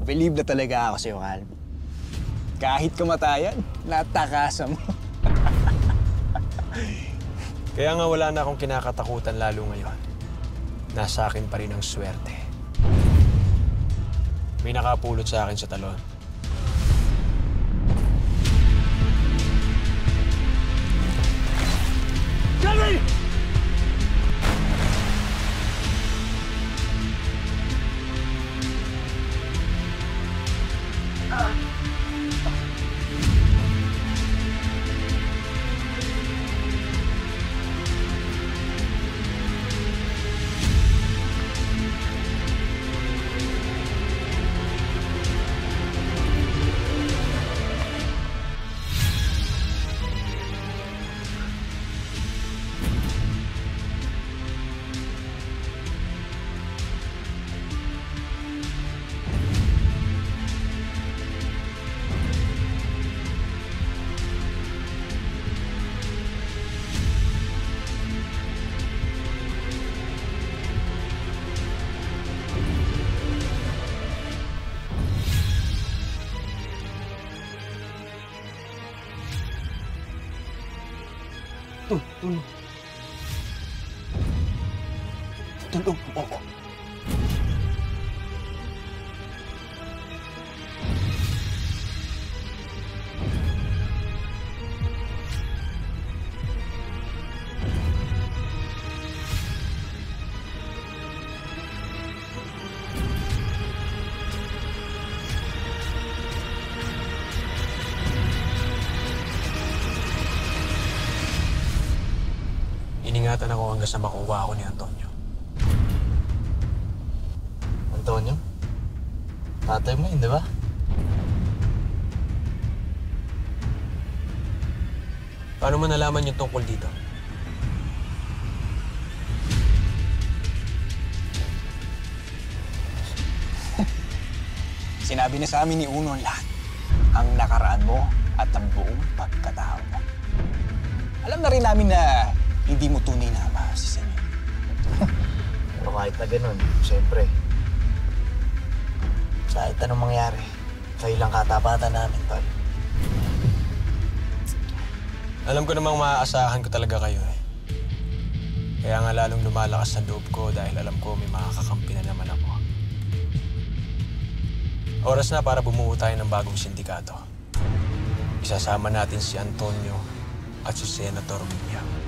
Believe na talaga ako sa'yo, Calvin. Kahit kamatayan, natakasan mo. Kaya nga wala na akong kinakatakutan lalo ngayon. Nasa akin pa rin ang swerte. May nakapulot sa akin sa talon. Calvin! Tulong. Tulong mo ako. Iningatan ako hanggang sa makuha ako ni Antonio. Antonio? Tatay mo yun, di ba? Paano mo nalaman yung tungkol dito? Sinabi na sa amin ni Uno ang lahat. Ang nakaraan mo at ang buong pagkatao mo. Alam na rin namin na hindi mo tunay na ama si Senyor. Pero kahit na ganun, siyempre. Kahit anong mangyari, kayo lang katapatan namin, Tol. Alam ko namang maaasahan ko talaga kayo eh. Kaya nga lalong lumalakas sa loob ko dahil alam ko may makakakampi na naman ako. Oras na para bumuo tayo ng bagong sindikato. Isasama natin si Antonio at si Senator Minya.